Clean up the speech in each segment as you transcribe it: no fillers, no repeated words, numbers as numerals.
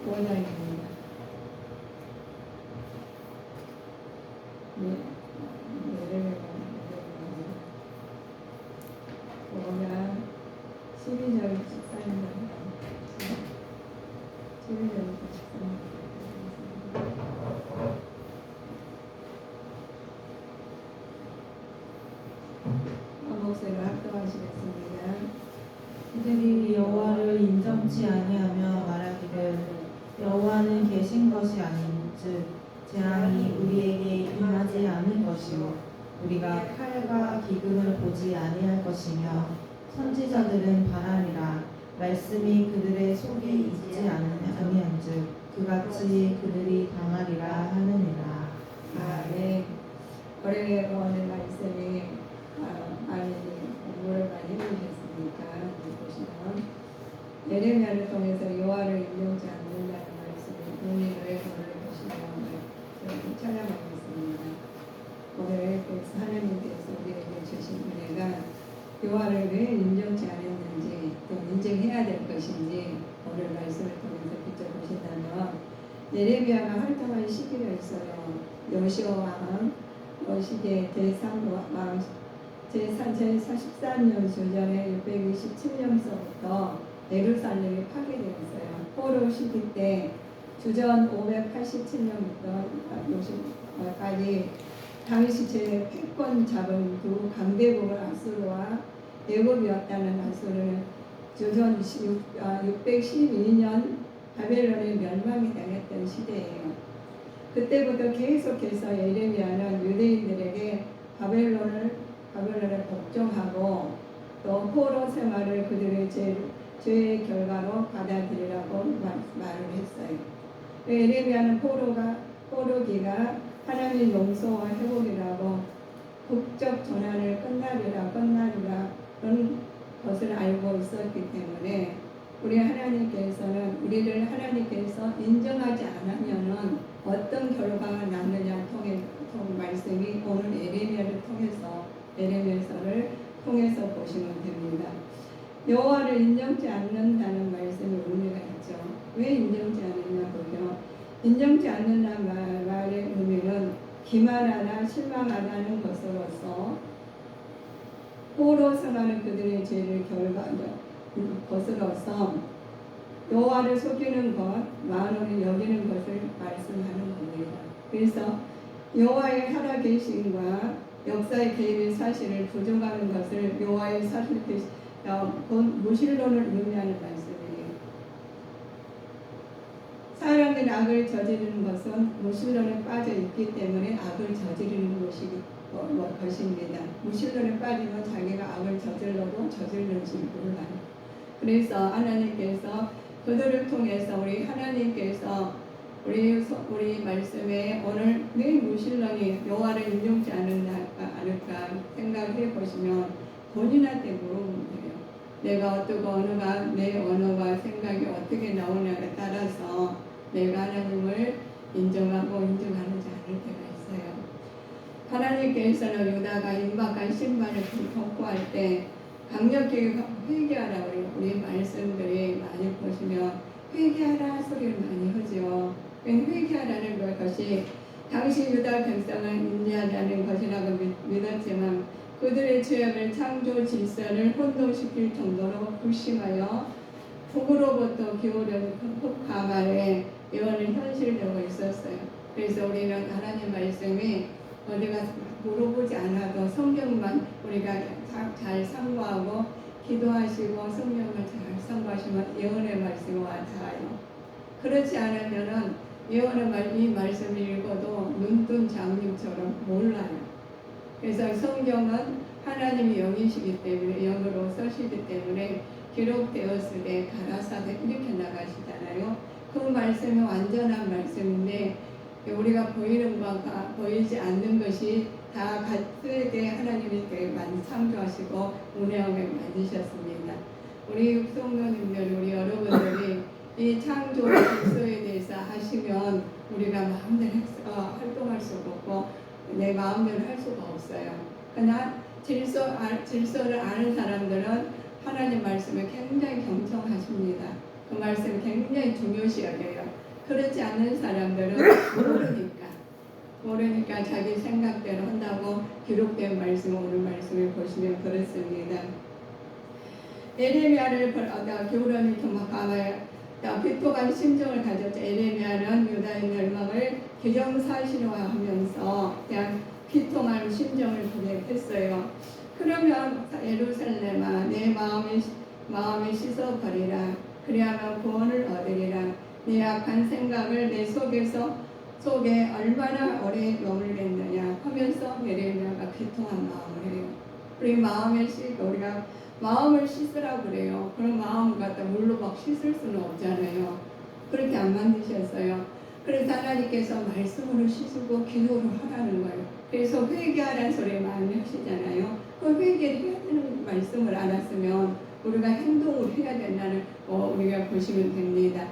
5장입니다. 네, 5장 12절 14절입니다. 12절부터 14절입니다. 목소리로 합동하시겠습니다. 그들이 여호와를 인정치 아니하며 말하기를 여호와는 계신 것이 아닌즉 재앙이 우리에게 임하지 않을 것이요 우리가 칼과 기근을 보지 아니할 것이며 선지자들은 바람이라 말씀이 그들의 속에 있지 아니한즉 그같이 그들이 당하리라 하느니라. 네. 올해 오늘 말씀이 많이 공부를 많이 해주셨으니까 보시면 예레미야를 통해서 여호와를 인정치 않는다는 말씀을 본인의 오늘 보시면 이렇게 찾아보겠습니다. 오늘 하나님께서 우리에게 주신 은혜가 여호와를 왜 인정치 않았는지 또 인정해야 될 것인지 오늘 말씀을 통해서 비춰보신다면 예레미야가 활동한 시기가 있어요. 여호시아 왕 시기에 제3왕 제43년 주전에 627년서부터 예루살렘이 파괴되었어요. 포로 시기 때 주전 587년부터 60까지 당시 제 패권 잡은 두 강대국을 아수르와 애굽이었다는 아수르는 주전 612년 바벨론의 멸망이 당했던 시대예요. 그때부터 계속해서 예레미야는 유대인들에게 바벨론을 복종하고 또 포로 생활을 그들의 죄의 결과로 받아들이라고 말을 했어요. 예레미야는 포로기가 하나님의 용서와 회복이라고 국적 전환을 끝나리라 그런 것을 알고 있었기 때문에 우리를 하나님께서 인정하지 않으면은 어떤 결과가 나느냐 말씀이 오늘 예레미야서를 통해서 보시면 됩니다. 여호와를 인정치 않는다는 말씀이 의미가 있죠. 왜 인정치 않느냐 보죠. 인정치 않는다는 말의 의미는 기만하다, 실망하다는 것으로서 포로 생활은 그들의 죄를 것으로서 여호와를 속이는 것, 마음을 여기는 것을 말씀하는 겁니다. 그래서 여호와의 살아계심과 역사의 개입의 사실을 부정하는 것을 여호와의 무신론을 의미하는 말씀이에요. 사람이 악을 저지르는 것은 무신론에 빠져 있기 때문에 악을 저지르는 것입니다. 무신론에 빠지면 자기가 악을 저질러도 저질는지 몰라요. 그래서 하나님께서 그들을 통해서 우리 말씀에 오늘 왜 무신론이 여호와를 인정치 않을까 생각해 보시면 본인한테 물어보면 돼요. 내가 어떻고 내 언어가 생각이 어떻게 나오냐에 따라서 내가 하나님을 인정하고 인정하는지 않을 때가 있어요. 하나님께서는 유다가 임박한 신발을 격구할 때 강력하게 회개하라 우리 말씀들이 많이 보시면 회개하라 소리를 많이 하죠. 회개하라는 것이 당시 유다 백성을 인지하자는 것이라고 믿었지만 그들의 죄악을 창조 질서를 혼동시킬 정도로 불심하여 북으로부터 기울은 흑가말에 예언은 현실되고 있었어요. 그래서 우리는 하나님 말씀이 어디가 물어보지 않아도 성경만 우리가 잘 상고하고 기도하시고 성경을 잘 상고하시면 예언의 말씀이 와닿아요. 그렇지 않으면은 이 말씀을 읽어도 눈뜬 장님처럼 몰라요. 그래서 성경은 하나님이 영이시기 때문에 영으로 쓰시기 때문에 기록되었을 때 가라사대 이렇게 나가시잖아요. 그 말씀이 완전한 말씀인데 우리가 보이는 바가 보이지 않는 것이 다 같게 하나님이 많이 창조하시고 운행하게 만드셨습니다. 우리 성도님들, 우리 여러분들이 이 창조 질서에 대해서 하시면 우리가 마음대로 활동할 수가 없고 내 마음대로 할 수가 없어요. 그러나 질서를 아는 사람들은 하나님 말씀을 굉장히 경청하십니다. 그 말씀을 굉장히 중요시 여겨요. 그렇지 않는 사람들은 모르니까 자기 생각대로 한다고 기록된 말씀, 오늘 말씀을 보시면 그렇습니다. 에레미야를 기울어니 도망가봐야 비통한 심정을 가졌죠. 에레미야는 유다인 멸망을 기정사실화하면서 그냥 비통한 심정을 고백했어요. 그러면 예루살렘아 내 마음이 씻어버리라. 그리하면 구원을 얻으리라. 내 악한 생각을 내 속에 얼마나 오래 머물겠느냐 하면서 예레미야가 비통한 마음을 해요. 우리가 마음을 씻으라고 그래요. 그런 마음 갖다 물로 막 씻을 수는 없잖아요. 그렇게 안 만드셨어요. 그래서 하나님께서 말씀으로 씻고 기도로 하라는 거예요. 그래서 회개하라는 소리 많이 하시잖아요. 그 회개를 해야 되는 말씀을 알았으면 우리가 행동을 해야 된다는 거 우리가 보시면 됩니다.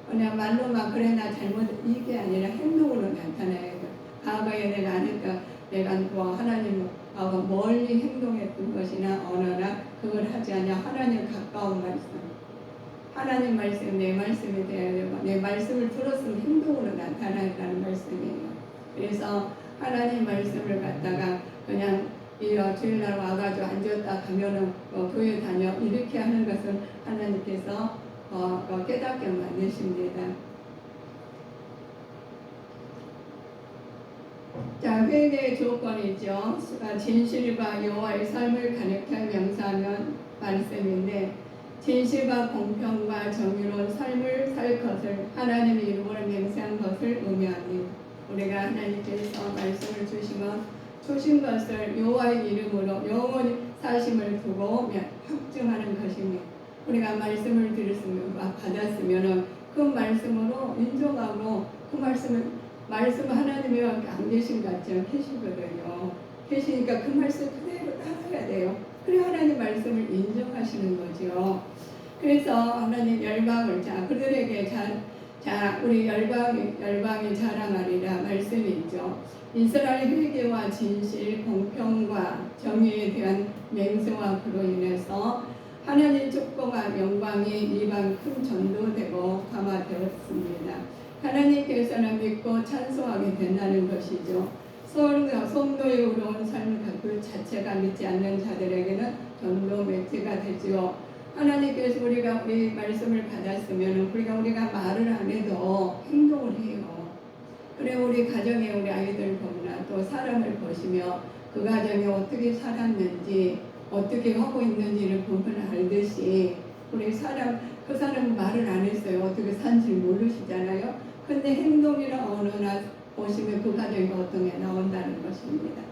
그냥 말로만 그래 나 잘못 이게 아니라 행동으로 나타나야 돼요. 과거에 내가 안 했다. 내가 뭐 하나님 멀리 행동했던 것이나 언어나 그걸 하지 않냐. 하나님 가까운 말씀, 하나님 말씀, 내 말씀에 대하여 내 말씀을 들었으면 행동으로 나타나는 말씀이에요. 그래서 하나님 말씀을 갖다가 그냥 주일날 와가지고 앉았다 가면은 교회 다녀 이렇게 하는 것은 하나님께서 깨닫게 만드십니다. 자, 회개의 조건이죠. 진실과 여호와의 삶을 가리켜 명사하는 말씀인데, 진실과 공평과 정의로운 삶을 살 것을 하나님의 이름으로 맹세한 것을 의미합니다. 우리가 하나님께서 말씀을 주신 것을 여호와의 이름으로 영원히 사심을 두고 확증하는 것입니다. 우리가 말씀을 받았으면 그 말씀으로 인정하고 그 말씀 하나님이 안 계신 것 같지 계시거든요. 계시니까 그 말씀 그대로 따라야 돼요. 그래 하나님 말씀을 인정하시는 거죠. 그래서 하나님 열방을 그들에게 우리 열방이 자랑하리라 말씀이 있죠. 이스라엘 회개와 진실, 공평과 정의에 대한 맹세와 그로 인해서 하나님 축복과 영광이 이방 큰 전도되고 감화되었습니다. 하나님께서는 믿고 찬송하게 된다는 것이죠. 성도의 의로운 삶을 그 자체가 믿지 않는 자들에게는 전도 매체가 되죠. 하나님께서 우리 말씀을 받았으면 우리가 말을 안 해도 행동을 해요. 그래 우리 가정에 우리 아이들 보거나 또 사람을 보시며 그 가정이 어떻게 살았는지 어떻게 하고 있는지를 보면 알듯이 그 사람은 말을 안 했어요. 어떻게 산지 모르시잖아요. 근데 행동이나 언어나 보시면 그 가정이 어떤 게 나온다는 것입니다.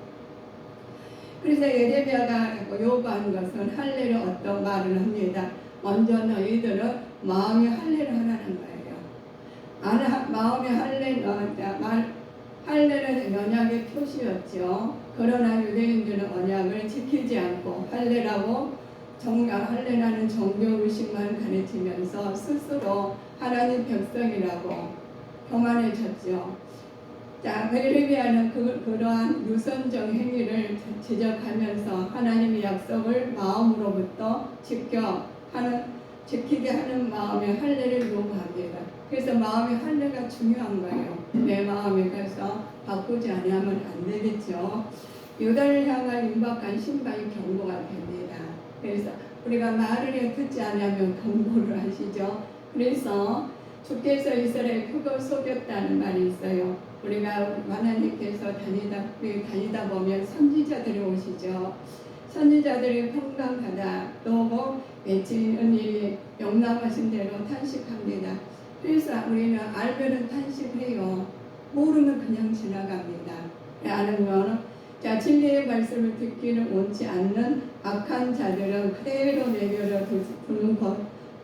그래서 예레미야가 요구하는 것은 할례를 어떤 말을 합니다. 먼저 너희들은 마음이 할례를 하라는 거예요. 마음이 할례는 언약의 표시였죠. 그러나 유대인들은 언약을 지키지 않고 할례라는 종교의식만 가르치면서 스스로 하나님 백성이라고 교만해졌죠. 예레미야는 그러한 유선적 행위를 지적하면서 하나님의 약속을 마음으로부터 지키게 하는 마음의 할례를 요구합니다. 그래서 마음의 할례가 중요한 거예요. 내 마음에 가서 바꾸지 않으면 안 되겠죠. 유다를 향한 임박한 심판이 경고가 됩니다. 그래서 우리가 말을 해 듣지 않으면 경고를 하시죠. 그래서 주께서 이스라엘 크고 속였다는 말이 있어요. 우리가 하나님께서 다니다 보면 선지자들이 오시죠. 선지자들이 평강하다 또 외치는 일이 용납하신 대로 탄식합니다. 그래서 우리는 알면은 탄식해요. 모르면 그냥 지나갑니다. 아는 건 진리의 말씀을 듣기를 원치 않는 악한 자들은 그대로 내버려 두는 것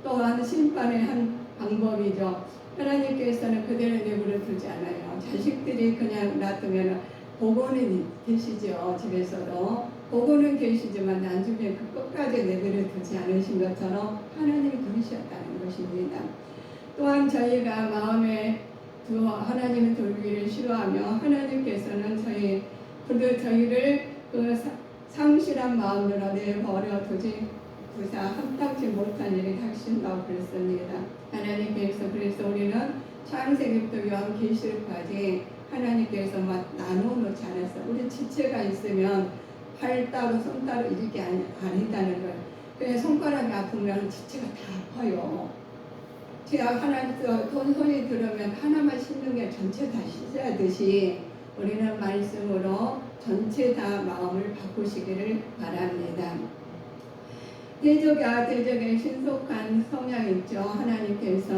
또한 심판의 한 방법이죠. 하나님께서는 그대로 내버려 두지 않아요. 자식들이 그냥 놔두면 보고는 계시죠. 집에서도 보고는 계시지만 나중에 그 끝까지 내버려 두지 않으신 것처럼 하나님이 그러셨다는 것입니다. 또한 저희가 마음에 하나님을 돌기를 싫어하며 하나님께서는 저희를 그 상실한 마음으로 내버려 두지 부사 합당치 못한 일이 닥친다고 그랬습니다. 하나님께서 그래서 우리는 창세기부터 요한계시록까지 하나님께서 막 나눠놓지 않았어요. 우리 지체가 있으면 팔 따로 손 따로 이렇게 아니다는 거예요. 그냥 손가락이 아프면 지체가 다 아파요. 제가 하나 소리 들으면 하나만 씻는 게 전체 다 씻어야듯이 우리는 말씀으로 전체 다 마음을 바꾸시기를 바랍니다. 대적의 신속한 성향이 있죠. 하나님께서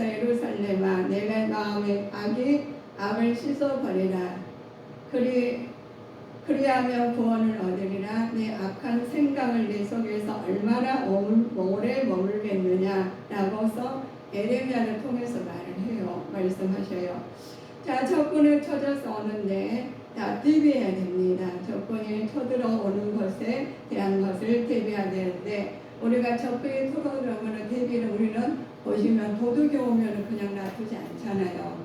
예루살렘아 내가 마음의 악을 씻어버리라. 그리하면 구원을 얻으리라. 내 악한 생각을 내 속에서 얼마나 오래 머물겠느냐라고서 에레미야를 통해서 말씀하셔요. 자, 적군을 쳐져서 오는데 다 대비해야 됩니다. 적군이 쳐들어오는 것에 대한 것을 대비해야 되는데 우리가 적군이 쳐들어오면 대비를 우리는 보시면 도둑이 오면 그냥 놔두지 않잖아요.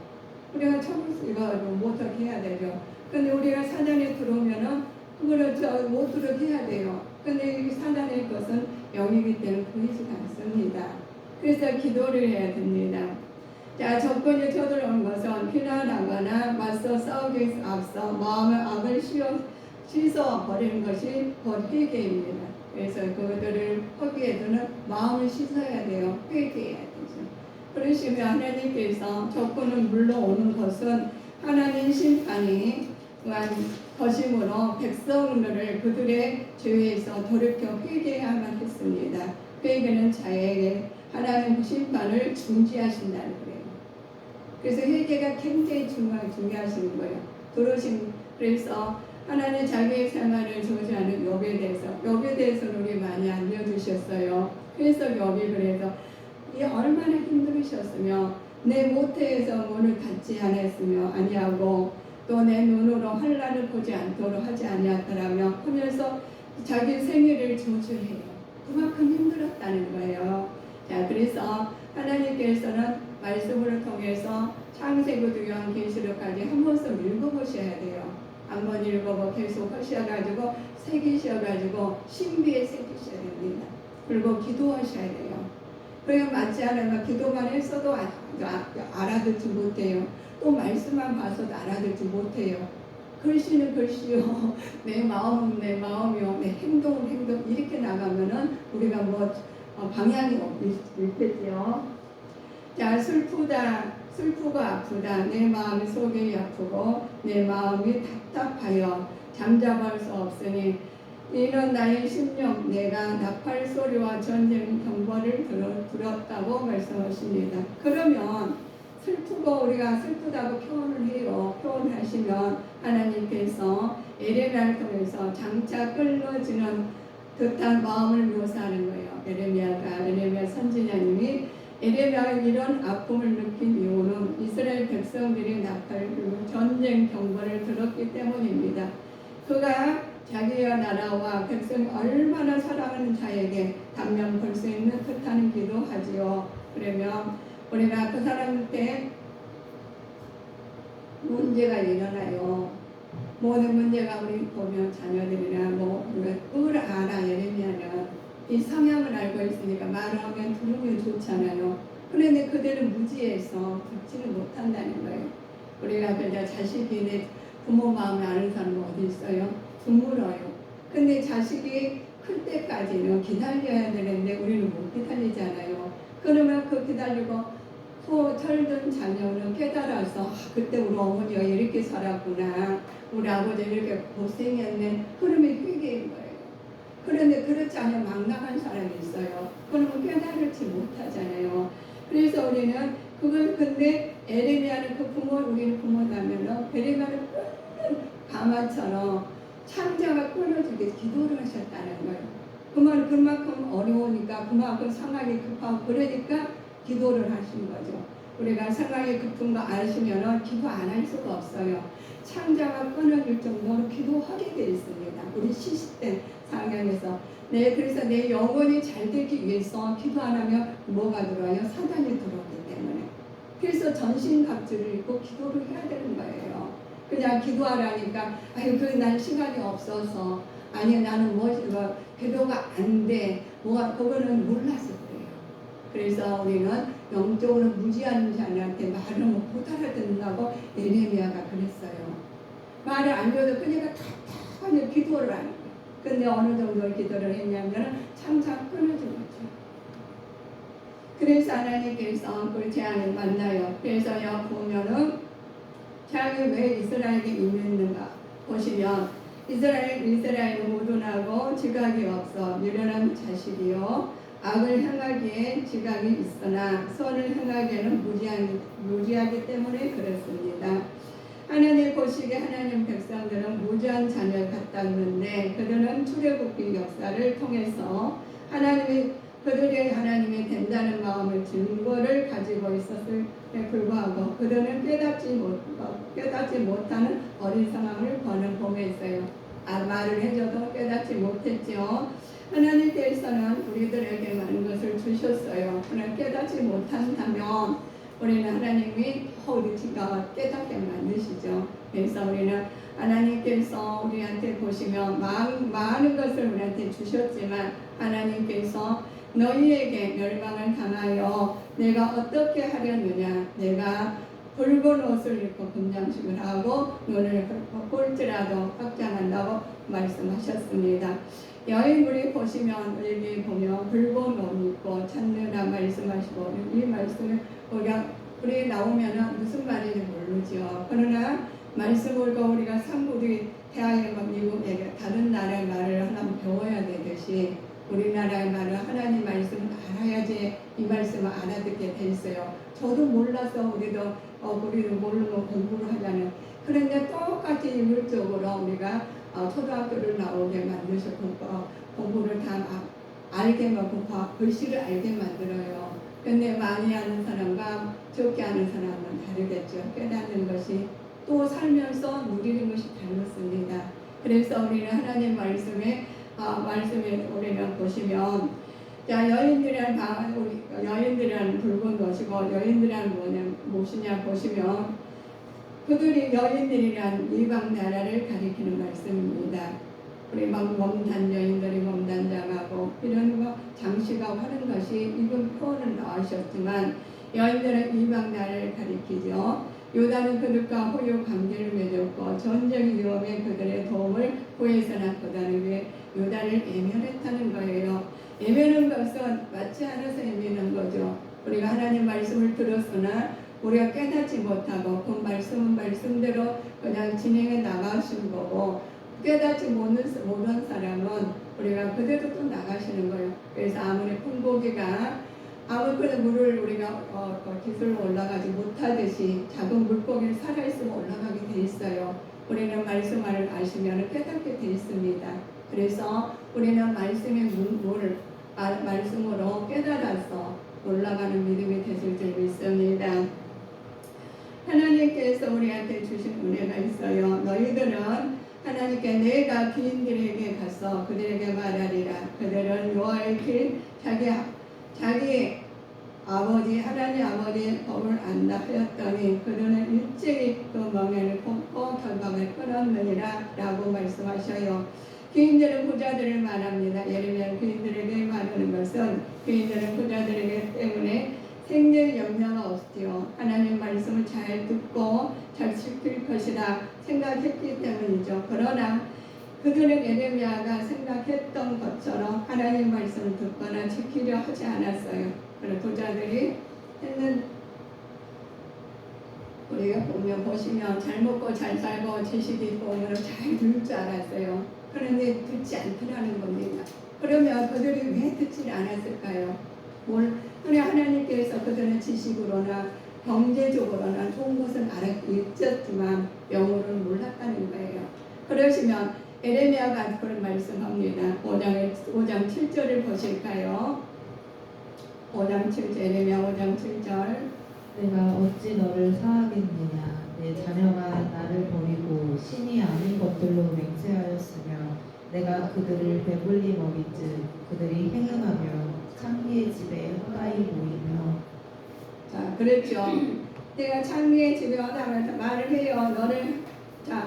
우리가 이거 못 들게 해야 되죠. 근데 우리가 사단에 들어오면은 그거를 못 들게 해야 돼요. 근데 이 사단의 것은 영이기 때문에 보이지가 않습니다. 그래서 기도를 해야 됩니다. 자, 적군이 쳐들어온 것은 피난하거나 맞서 싸우기 앞서 마음의 악을 씻어버리는 것이 곧 회개입니다. 그래서 그것들을 허기에도는 마음을 씻어야 돼요. 회개해야 되죠. 그러시면 하나님께서 적군은 물러오는 것은 하나님 심판이 것이므로 백성들을 그들의 죄에서 돌이켜 회개해야만 했습니다. 회개는 자에게 하나님 심판을 중지하신다는 거예요. 그래서 회개가 굉장히 중요하신 거예요. 그래서 하나님 자기의 생활을 저지하는 욥에 대해서는 우리 많이 알려주셨어요. 그래서 욥이 그래서 이 얼마나 힘들으셨으며 내 모태에서 문을 닫지 아니하고 또 내 눈으로 환난을 보지 않도록 하지 아니하더라며 하면서 자기 생애를 저주해요. 그만큼 힘들었다는 거예요. 자, 그래서 하나님께서는 말씀을 통해서 창세기부터 요한계시록까지 한 번씩 읽어보셔야 돼요. 한번 읽어보고 계속 하셔가지고 새기셔가지고 신비에 새기셔야 됩니다. 그리고 기도하셔야 돼요. 그러면 맞지 않으면 기도만 했어도 알아듣지 못해요. 또 말씀만 봐서도 알아듣지 못해요. 글씨는 글씨요, 내 마음은 내 마음이요, 내 행동은 행동 이렇게 나가면은 우리가 방향이 없겠죠. 자, 슬프고 아프다. 내 마음 속이 아프고 내 마음이 답답하여 잠잡을 수 없으니 이는 나의 심령 내가 나팔 소리와 전쟁 경보를 들었다고 말씀하십니다. 그러면 우리가 슬프다고 표현하시면 하나님께서 에레미야를 통해서 장차 끌어지는 듯한 마음을 묘사하는 거예요. 에레미야 선지자님이 에레미야가 이런 아픔을 느낀 이유는 이스라엘 백성들이 나팔 전쟁 경보를 들었기 때문입니다. 그가 자기의 나라와 백성이 얼마나 사랑하는 자에게 단면 볼 수 있는 뜻하는 기도하지요. 그러면 우리가 그 사람한테 문제가 일어나요. 모든 문제가 우리 보면 자녀들이나 우리가 그걸 알아. 예레미야는 이 성향을 알고 있으니까 말하면 들으면 좋잖아요. 그런데 그들은 무지해서 듣지는 못한다는 거예요. 우리가 그냥 자식이 내 부모 마음을 아는 사람은 어디 있어요? 드물어요. 근데 자식이 클 때까지는 기다려야 되는데 우리는 못 기다리잖아요. 그러면 그 기다리고 철든 자녀는 깨달아서 그때 우리 어머니가 이렇게 살았구나, 우리 아버지 이렇게 고생했네, 그러면 회개인 거예요. 그런데 그렇지 않으면 막 나간 사람이 있어요. 그러면 깨달을지 못하잖아요. 그래서 우리는 근데 에레미야는 우리는 부모라면은 에레미야는 가마처럼 창자가 끊어지게 기도를 하셨다는 거예요. 그만큼 어려우니까 그만큼 상황이 급하고 그러니까 기도를 하신 거죠. 우리가 상황이 급은 거 아시면은 기도 안 할 수가 없어요. 창자가 끊어질 정도로 기도하게 되어 있습니다. 우리 시시된 상황에서. 그래서 내 영혼이 잘 되기 위해서 기도 안 하면 뭐가 들어와요? 사단이 들어오기 때문에. 그래서 전신갑주를 입고 기도를 해야 되는 거예요. 그냥 기도하라니까 난 시간이 없어서 아니 나는 뭐 기도가 안 돼. 뭐가 그거는 몰라서 그래요. 그래서 우리는 영적으로 무지한 자한테 말을 못 알아듣는다고 예레미야가 그랬어요. 말을 안 들어도 그녀가 답답하게 기도를 하는 거예요. 근데 어느 정도 기도를 했냐면 창상 끊어진 거죠. 그래서 하나님께서 그 재앙을 만나요. 그래서 여기 보면은 재앙이 왜 이스라엘에게 임했는가 보시면 이스라엘 모든하고 지각이 없어 미련한 자식이요 악을 행하기에 지각이 있으나 선을 행하기에는 무지하기 때문에 그렇습니다. 하나님 보시기에 하나님 백성들은 무지한 자녀 같았는데 그들은 출애굽기 역사를 통해서 그들이 하나님이 된다는 마음의 증거를 가지고 있었음에 불구하고 그들은 깨닫지 못하는 어린 상황을 범했어요. 말을 해줘도 깨닫지 못했죠. 하나님께서는 우리들에게 많은 것을 주셨어요. 그러나 깨닫지 못한다면 우리는 하나님이 우리가 깨닫게 만드시죠. 그래서 우리는 하나님께서 우리한테 보시면 많은 것을 우리한테 주셨지만 하나님께서 너희에게 멸망을 당하여 내가 어떻게 하려느냐 내가 붉은 옷을 입고 금장식을 하고 눈을 꼴지라도 확장한다고 말씀하셨습니다. 여인물이 보시면 여기 보면 붉은 옷 입고 찾느라 말씀하시고 이 말씀을 우리 나오면은 무슨 말인지 모르죠. 그러나 말씀을 우리가 삼국이 대하여 미국에게 다른 나라의 말을 하나 배워야 되듯이 우리나라의 말을 하나님 말씀을 알아야지 이 말씀을 알아듣게 돼 있어요. 저도 몰라서 우리도 모르고 공부를 하잖아요. 그런데 똑같이 인물적으로 우리가 초등학교를 나오게 만드셨고 공부를 다 알게 하고 글씨를 알게 만들어요. 근데 많이 아는 사람과 적게 아는 사람은 다르겠죠. 깨닫는 것이 또 살면서 누리는 것이 다르습니다. 그래서 우리는 하나님 말씀에 우리는 보시면 자 여인들이란 붉은 것이고 여인들이란 무엇이냐 보시면 그들이 여인들이란 이방 나라를 가리키는 말씀입니다. 우리 몸단 여인들이 몸단장하고 이런 거 장식하고 하는 것이 이건 표현은 나오셨지만 여인들은 이방 나라를 가리키죠. 요단은 그들과 호요 관계를 맺었고 전쟁 위험에 그들의 도움을 구해서나 그다는 게 요단을 애면했다는 거예요. 애면한 것은 맞지 않아서 애면한 거죠. 우리가 하나님 말씀을 들었으나 우리가 깨닫지 못하고 그 말씀대로 그냥 진행해 나가신 거고 깨닫지 못한 사람은 우리가 그대로 또 나가시는 거예요. 그래서 아무리 큰 고기가 아무리 물을 우리가 기술로 올라가지 못하듯이 작은 물고기는 살아있으면 올라가게 돼 있어요. 우리는 말씀을 아시면 깨닫게 돼 있습니다. 그래서 우리는 말씀의 물을 말씀으로 깨달아서 올라가는 믿음이 되실 줄 믿습니다. 하나님께서 우리한테 주신 은혜가 있어요. 너희들은 하나님께 내가 귀인들에게 가서 그들에게 말하리라. 그들은 여호와의 길 자기 아버지 하나님 아버지의 법을 안다 하였더니 그들은 일찍이 그 멍에를 굽고 결박을 끊었느니라 라고 말씀하셔요. 귀인들은 부자들을 말합니다. 예레미야 귀인들에게 말하는 것은 귀인들은 부자들에게 때문에 생명 염려가 없지요. 하나님 말씀을 잘 듣고 잘 지킬 것이다 생각했기 때문이죠. 그러나 그들은 예레미야가 생각했던 것처럼 하나님 말씀을 듣거나 지키려 하지 않았어요. 그런 부자들이 했는 우리가 보시면 잘 먹고 잘 살고 지식이 돈으로 잘 들 줄 알았어요. 그런데 듣지 않더라는 겁니다. 그러면 그들이 왜 듣지 않았을까요? 그래 하나님께서 그들은 지식으로나 경제적으로나 좋은 것은 있었지만 영어를 몰랐다는 거예요. 그러시면 예레미야가 그런 말씀합니다. 5장 7절을 보실까요? 5장 7절 예레미야 5장 7절 내가 어찌 너를 사하겠느냐 내 자녀가 나를 버리고 신이 아닌 것들로 맹세하였으며 내가 그들을 배불리 먹이즉 그들이 행음하며 창기의 집에 허다히 모이며 자 그랬죠. 내가 창기의 집에 허다히 말을 해요.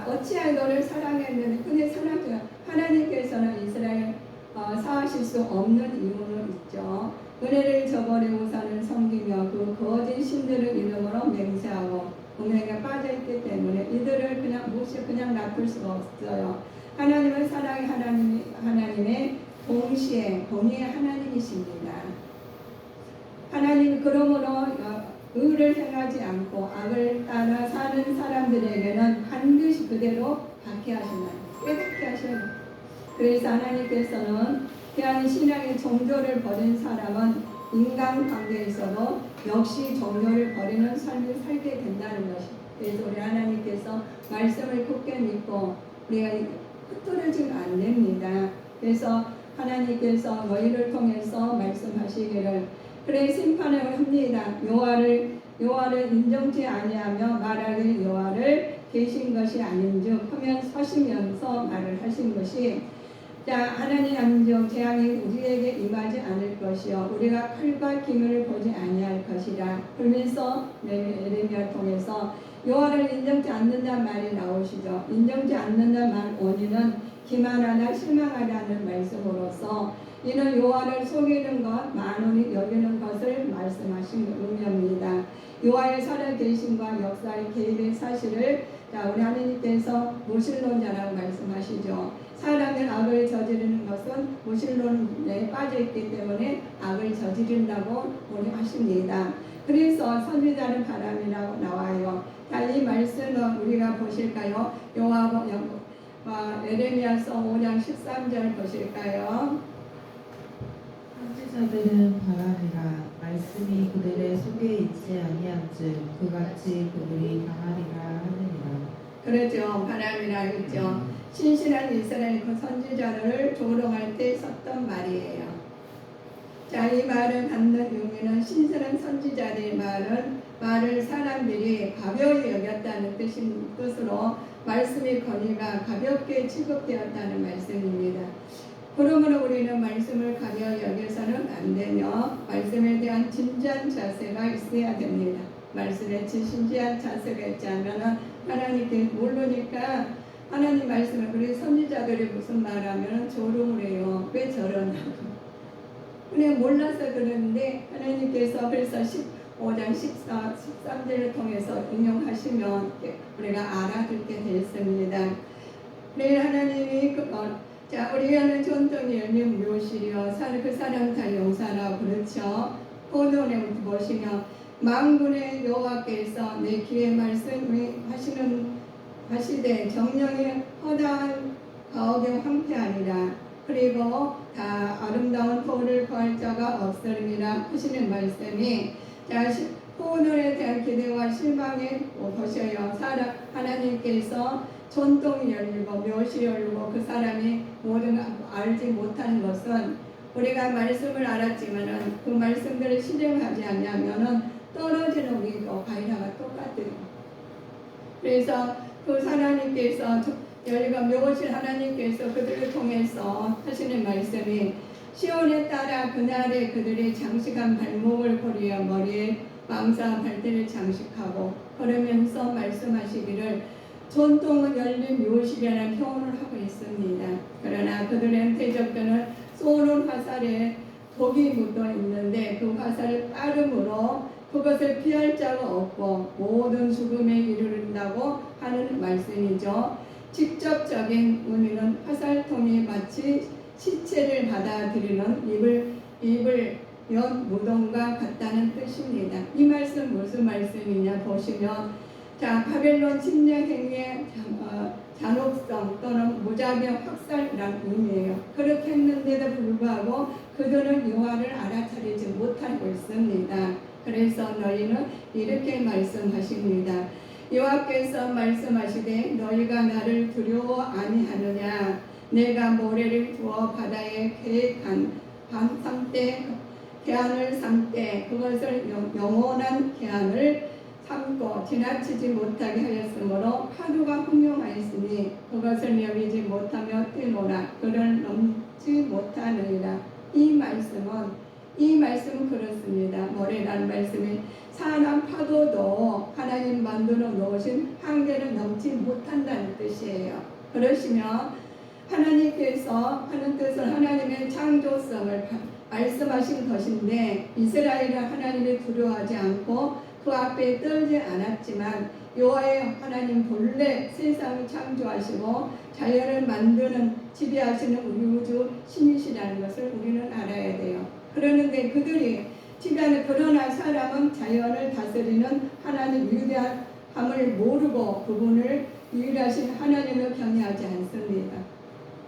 어찌하여 너를 사랑했는데 근데 하나님께서는 이스라엘 사하실 수 없는 이유는 있죠. 은혜를 저버리고 사는 섬기며 그 거짓 신들의 이름으로 맹세하고 음행에 빠져있기 때문에 이들을 그냥 놔둘 수가 없어요. 하나님은 사랑의 하나님의 동시에 공의의 하나님이십니다. 하나님 그러므로 의를 행하지 않고 악을 따라 사는 사람들에게는 반드시 그대로 박해하시나요? 깨닫게 하셔요. 그래서 하나님께서는 그냥 신앙의 정조를 버린 사람은 인간관계에 있어도 역시 정조를 버리는 삶을 살게 된다는 것이. 그래서 우리 하나님께서 말씀을 굳게 믿고 우리가 흩어지면 안 됩니다. 그래서 하나님께서 너희를 통해서 말씀하시기를 그래 심판을 합니다. 여호와를 인정치 아니하며 말하길 여호와를 계신 것이 아닌즉 하면 서시면서 말을 하신 것이 자 하나님 안정 재앙이 우리에게 임하지 않을 것이요 우리가 칼과 기물을 보지 아니할 것이라 그러면서 예레미야 통해서 여호와를 인정치 않는다는 말이 나오시죠. 인정치 않는다는 말 원인은 기만하다 실망하다는 말씀으로서 이는 여호와를 속이는 것 만원이 여기는 것을 말씀하신 의미입니다. 여호와의 살아계심과 역사의 개입의 사실을 자 우리 하나님께서 무신론자라고 말씀하시죠. 사람의 악을 저지르는 것은 무신론에 빠져있기 때문에 악을 저지른다고 우리 하십니다. 그래서 선지자는 바람이라고 나와요. 자, 이 말씀은 우리가 보실까요? 예레미야서 5장 13절 보실까요? 선지자들은 바람이라 말씀이 그들의 속에 있지 아니한즉 그같이 그들이 당하리라 하느니라. 그렇죠. 바람이라 했죠. 신실한 이스라엘 그 선지자들을 조롱할 때 썼던 말이에요. 자, 이 말을 갖는 의미는 신실한 선지자들의 말을 사람들이 가벼이 여겼다는 뜻으로 말씀의 권위가 가볍게 취급되었다는 말씀입니다. 그러므로 우리는 말씀을 가벼이 여겨서는 안 되며 말씀에 대한 진지한 자세가 있어야 됩니다. 말씀에 진지한 자세가 있지 않으면 하나님께 모르니까 하나님 말씀을 우리 선지자들이 무슨 말하면 조롱을 해요. 왜 저러냐고. 그냥 몰라서 그러는데 하나님께서 그래서 15장 13절을 통해서 인용하시면 우리가 알아듣게 되었습니다. 네, 하나님이 자 우리가는 전통이 열린 묘실이요 그 사람 다 용사라 그렇죠. 포도원에 보시면 만군의 여호와께서 내 귀에 말씀을 하시되 정령이 허다한 가옥의 황폐하니라 그리고 다 아름다운 포도를 구할 자가 없으리라 하시는 말씀이 자 포도원에 대한 기대와 실망에 보셔요. 하나님께서 전통이 열리고 묘실이 열리고 그 사람이 모든 알지 못하는 것은 우리가 말씀을 알았지만은 그 말씀들을 실행하지 않냐면은 떨어지는 우리도 가이나가 똑같아요. 그래서 그 하나님께서 여기가 묘실 하나님께서 그들을 통해서 하시는 말씀이 시온에 따라 그날에 그들의 장식한 발목을 고리어 머리에 망사 발대를 장식하고 걸으면서 말씀하시기를 전통은 열린 묘실이라는 표현을 하고 있습니다. 그러나 그들의 대적들은 쏘는 화살에 독이 묻어 있는데 그 화살을 빠름으로 그것을 피할 자가 없고 모든 죽음에 이르른다고 하는 말씀이죠. 직접적인 의미는 화살통이 마치 시체를 받아들이는 입을 연 무덤과 같다는 뜻입니다. 이 말씀 무슨 말씀이냐 보시면 자 바벨론 침략 행위의 잔혹성 또는 무자비한 학살이라는 의미예요. 그렇게 했는데도 불구하고 그들은 여호와를 알아차리지 못하고 있습니다. 그래서 너희는 이렇게 말씀하십니다. 여호와께서 말씀하시되 너희가 나를 두려워 아니하느냐 내가 모래를 두어 바다에 계획한 계안을 삼되 그것을 영원한 계안을 삼고 지나치지 못하게 하였으므로 파도가 흥룡하였으니 그것을 여기지 못하며 뛰노라 그를 넘지 못하느니라. 이 말씀은 그렇습니다. 모래라는 말씀이 사람 파도도 하나님 만들어 놓으신 한계를 넘지 못한다는 뜻이에요. 그러시면 하나님께서 하는 뜻은 하나님의 창조성을 말씀하신 것인데 이스라엘은 하나님을 두려워하지 않고 그 앞에 떨지 않았지만 여호와의 하나님 본래 세상을 창조하시고 자연을 만드는 지배하시는 우리 우주 신이시라는 것을 우리는 알아야 돼요. 그러는데 그들이 지배하는 그러나 사람은 자연을 다스리는 하나님 위대함을 모르고 그분을 유일하신 하나님을 경외하지 않습니다.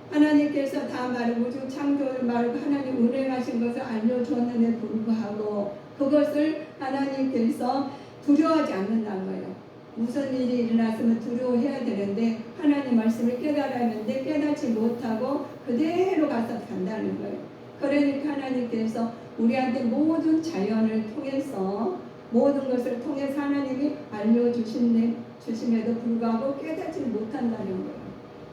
하나님께서 다 말하고 우주 창조를 말하고 하나님 운행하신 것을 알려주었는데 불구하고 그것을 하나님께서 두려워하지 않는다는 거예요. 무슨 일이 일어났으면 두려워해야 되는데 하나님 말씀을 깨달아야 하는데 깨닫지 못하고 그대로 가서 간다는 거예요. 그러니까 하나님께서 우리한테 모든 자연을 통해서 모든 것을 통해서 하나님이 알려주심에도 불구하고 깨닫지 못한다는 거예요.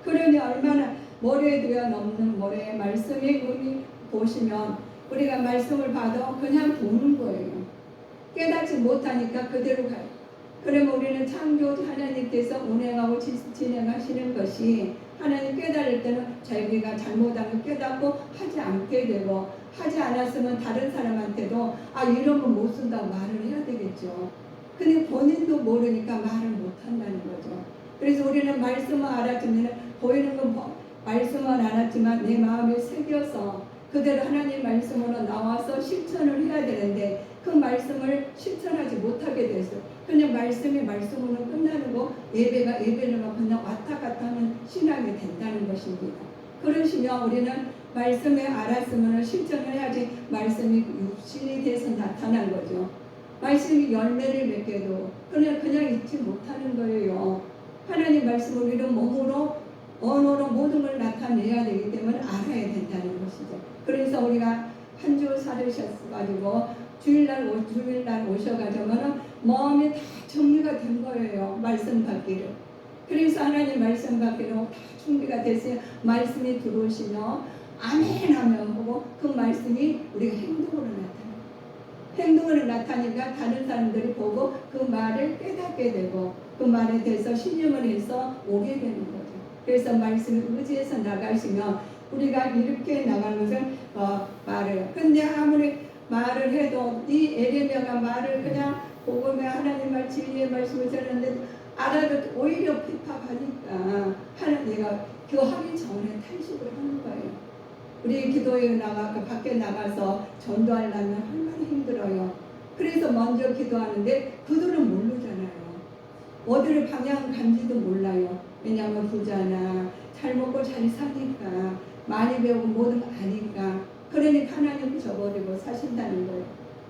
그러니 얼마나 모래에 되어 넘는 모래 말씀이 의미 보시면 우리가 말씀을 봐도 그냥 보는 거예요. 깨닫지 못하니까 그대로 가요. 그러면 우리는 창조주 하나님께서 운행하고 진행하시는 것이 하나님 깨달을 때는 자기가 잘못한 걸 깨닫고 하지 않게 되고 하지 않았으면 다른 사람한테도 이러면 못 쓴다고 말을 해야 되겠죠. 근데 본인도 모르니까 말을 못 한다는 거죠. 그래서 우리는 말씀을 알았지만 보이는 건 말씀은 알았지만 내 마음에 새겨서 그대로 하나님 말씀으로 나와서 실천을 해야 되는데 그 말씀을 실천하지 못하게 됐어요. 그냥 말씀이 말씀으로 끝나는 거 예배가 예배로 그냥 왔다 갔다 하는 신앙이 된다는 것입니다. 그러시면 우리는 말씀을 알았으면 실천을 해야지 말씀이 육신이 돼서 나타난 거죠. 말씀이 열매를 맺게도 그냥 잊지 못하는 거예요. 하나님 말씀을 우리는 몸으로 언어로 모든 걸 나타내야 되기 때문에 알아야 된다는 것이죠. 그래서 우리가 한 주 살으셔가지고 주일날 오셔가지고는 마음이 다 정리가 된 거예요. 말씀 받기를. 그래서 하나님 말씀 받기로 다 준비가 됐어요. 말씀이 들어오시며 아멘 하면 하고 그 말씀이 우리가 행동으로 나타나요. 행동으로 나타나니까 다른 사람들이 보고 그 말을 깨닫게 되고 그 말에 대해서 신념을 해서 오게 되는 거죠. 그래서 말씀을 의지해서 나가시면 우리가 이렇게 나가는 것을 말해요. 근데 아무리 말을 해도 이 에레미야가 말을 그냥 복음의 하나님 말 진리의 말씀을 전하는데 알아도 오히려 핍박하니까 내가 교하기 전에 탄식을 하는 거예요. 우리 기도에 밖에 나가서 전도하려면 얼마나 힘들어요. 그래서 먼저 기도하는데 그들은 모르잖아요. 어디를 방향 간지도 몰라요. 왜냐하면 부자나 잘 먹고 잘 사니까 많이 배우고 모든 거 아니까 그러니까 하나님 저버리고 사신다는 거예요.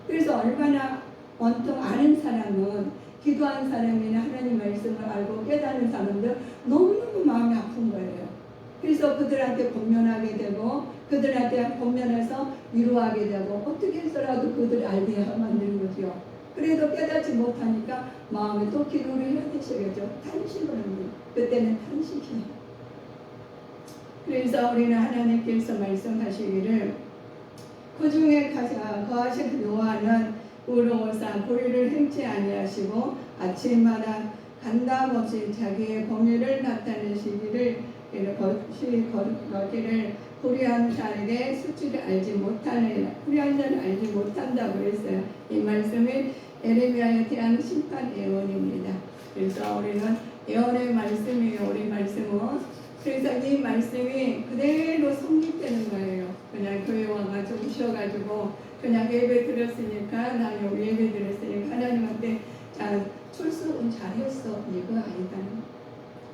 그래서 얼마나 온통 아는 사람은 기도한 사람이나 하나님 말씀을 알고 깨닫는 사람들 너무너무 마음이 아픈 거예요. 그래서 그들한테 권면하게 되고 그들한테 권면해서 위로하게 되고 어떻게 해서라도 그들을 알게 만드는 거죠. 그래도 깨닫지 못하니까 마음에 또 기도를 해야 되시겠죠. 탄식을 합니다. 그때는 탄식이에요. 그래서 우리는 하나님께서 말씀하시기를 그 중에 거하신 여호와는 의로우사 불의를 행치 아니하시고 아침마다 간담없이 자기의 공의를 나타내시기를 거기를 불의한 자에게 수치를 알지 못하느니라. 불의한 자는 알지 못한다고 그랬어요. 이 말씀이 에레미야에 대한 심판 예언입니다. 그래서 우리는 예언의 말씀이에요. 우리 말씀은. 그래서 이 말씀이 그대로 성립되는 거예요. 그냥 교회 와가지고 오셔가지고 그냥 예배 드렸으니까 나 여기 예배 드렸으니까 하나님한테 출석은 잘했어 이거 아니다.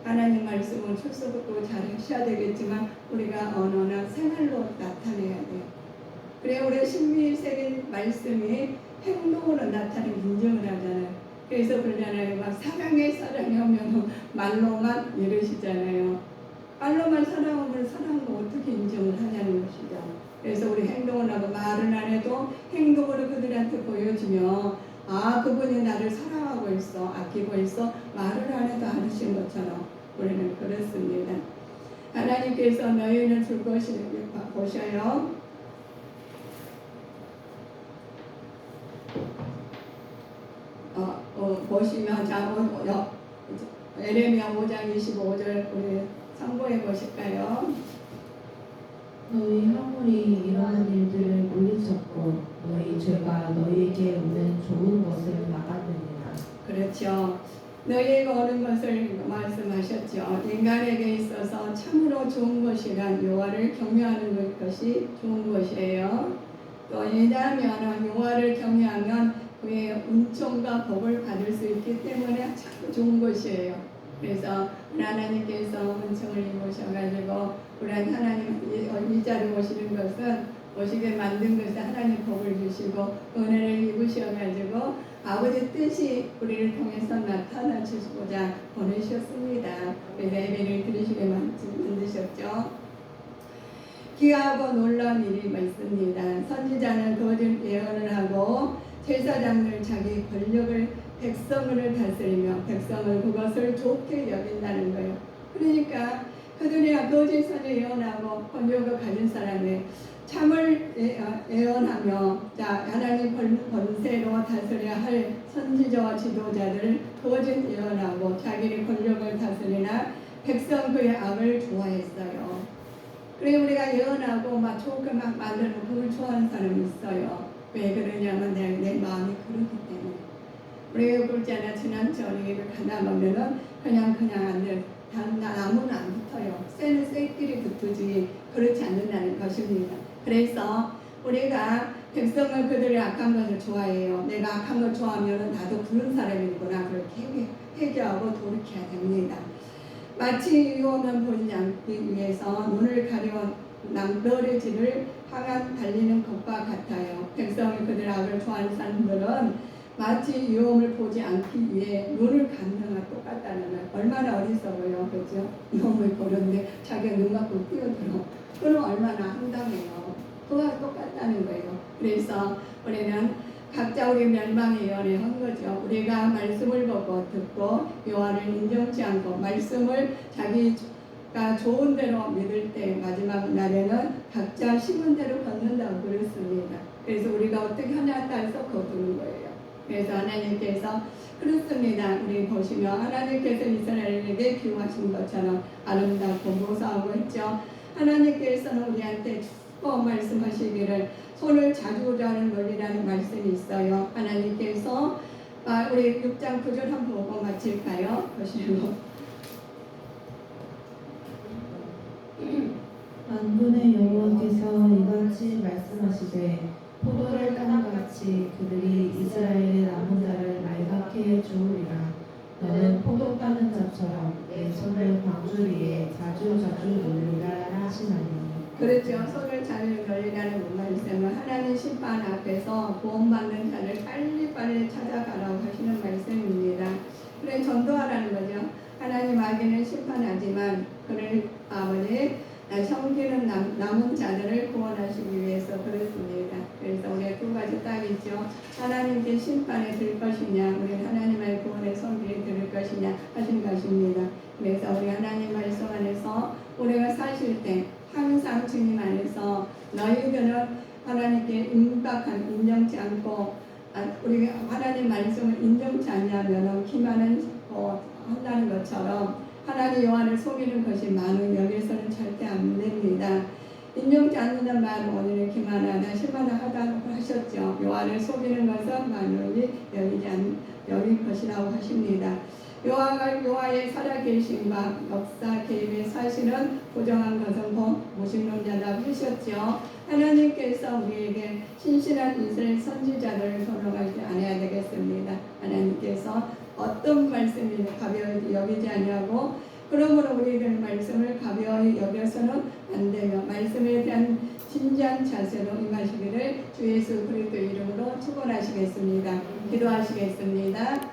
하나님 말씀은 출석도 잘하셔야 되겠지만 우리가 언어나 생활로 나타내야 돼요. 그래 우리 신비세계 말씀이 행동으로 나타내는 인정을 하잖아요. 그래서 그러잖아요. 막 사랑해 하면 말로만 이러시잖아요. 말로만 사랑하면 사랑한 거 어떻게 인정을 하냐는 것이죠. 그래서 우리 행동을 하고 말은 안 해도 행동으로 그들한테 보여주면 그분이 나를 사랑하고 있어, 아끼고 있어, 말을 안 해도 아는 것처럼 우리는 그렇습니다. 하나님께서 너희는 줄 것을 보셔요. 보시면 에레미야 5장 25절 우리 참고해 보실까요? 너희 하물이 이러한 일들을 물리쳤고 너희 죄가 너희에게 오는 좋은 것을 막았느니라. 그렇죠. 너희에게 오는 것을 말씀하셨죠. 인간에게 있어서 참으로 좋은 것이란 여호와를 경외하는 것이 좋은 것이에요. 또 왜냐하면 여호와를 경외하면 그의 은총과 복을 받을 수 있기 때문에 참 좋은 것이에요. 그래서 하나님께서 은총을 입으셔가지고 우리 하나님 이 자리에 오시는 것은 오시게 만든 것은 하나님 복을 주시고 은혜를 입으셔가지고 아버지 뜻이 우리를 통해서 나타나 주시고자 보내셨습니다. 그래서 예배를 드리시게 만드셨죠. 귀하고 놀라운 일이 있습니다. 선지자는 거짓 예언을 하고 제사장들 자기 권력을 백성을 다스리며 백성은 그것을 좋게 여긴다는 거예요. 그러니까 그들이 거짓 선을 예언하고 권력을 가진 사람이 참을 예언하며 하나님 권세로 다스려야 할 선지자와 지도자들 거짓 예언하고 자기의 권력을 다스리나 백성 그의 악을 좋아했어요. 그래 우리가 예언하고 막 좋게 막 만들고 그걸 좋아하는 사람이 있어요. 왜 그러냐면 내 마음이 그렇기 때문에. 우리가 그랬잖아. 지난주에 가다 보면은 그냥 안 돼. 나무는 안 붙어요. 쇠는 쇠끼리 붙지 그렇지 않는다는 것입니다. 그래서 우리가 백성은 그들의 악한 것을 좋아해요. 내가 악한 걸 좋아하면 나도 그런 사람이구나. 그렇게 회개하고 돌이켜야 됩니다. 마치 유혹을 보지 않기 위해서 눈을 가려 낭떠러지를 향한 달리는 것과 같아요. 백성이 그들 악을 좋아하는 사람들은 마치 유혹을 보지 않기 위해 눈을 감는 것과 똑같다는 말. 얼마나 어리석어요. 그렇죠? 유혹을 보는데 자기가 눈 감고 뛰어들어. 그럼 얼마나 황당해요. 그와 똑같다는 거예요. 그래서 우리는 각자 우리 멸망의 예언을 한 거죠. 우리가 말씀을 보고 듣고 여호와를 인정치 않고 말씀을 자기가 좋은 대로 믿을 때 마지막 날에는 각자 심은 대로 걷는다고 그랬습니다. 그래서 우리가 어떻게 하냐에 따라서 거두는 거예요. 그래서 하나님께서 그렇습니다. 우리 보시면 하나님께서 이스라엘에게 기호하신 것처럼 아름답고 모사하고 했죠. 하나님께서는 우리한테 축복 말씀하시기를 손을 자주 자는 논리라는 말씀이 있어요. 하나님께서 우리 6장 9절 한번 보고 마칠까요? 보시고 만군의 여호와께서 이같이 말씀하시되 포도를 따는 같이 그들이 이스라엘의 남은 자를 말갛게 주우리라. 너는 포도 따는 자처럼 내 손을 광주리에 자주 놀리라 하시나니. 그렇죠. 손을 자주 놀리라는 말씀은 하나님 심판 앞에서 구원받는 자를 빨리빨리 찾아가라고 하시는 말씀입니다. 그래 전도하라는 거죠. 하나님 아기는 심판하지만 그를 아버지 섬기는 남은 자들을 구원하시기 위해서 그렇습니다. 그래서 우리가 두 가지 딱 있죠. 하나님께 심판에 들 것이냐, 우리 하나님의 구원의 손길에 들 것이냐 하신 것입니다. 그래서 우리 하나님 말씀 안에서 우리가 사실 때 항상 주님 안에서 너희들은 하나님께 인정치 않고 우리가 하나님 말씀을 인정치 않냐면 기만은 한다는 것처럼 하나님 여호와를 속이는 것이 많은 여기서는 절대 안 됩니다. 인정치 않는다는 말은 오늘은 기만하다 실만하다고 하셨죠. 여호와를 속이는 것은 만원이 여길 것이라고 하십니다. 여호와의 살아계심과 역사 개입의 사실은 부정한 것은 무신론자라고 하셨죠. 하나님께서 우리에게 신실한 이스라엘 선지자들을 선호하지 않아야 되겠습니다. 하나님께서 어떤 말씀이 가벼이 여기지 아니하고 그러므로 우리들 말씀을 가벼이 여겨서는 안 되며 말씀에 대한 진지한 자세로 임하시기를 주 예수 그리스도 이름으로 축원하시겠습니다. 기도하시겠습니다.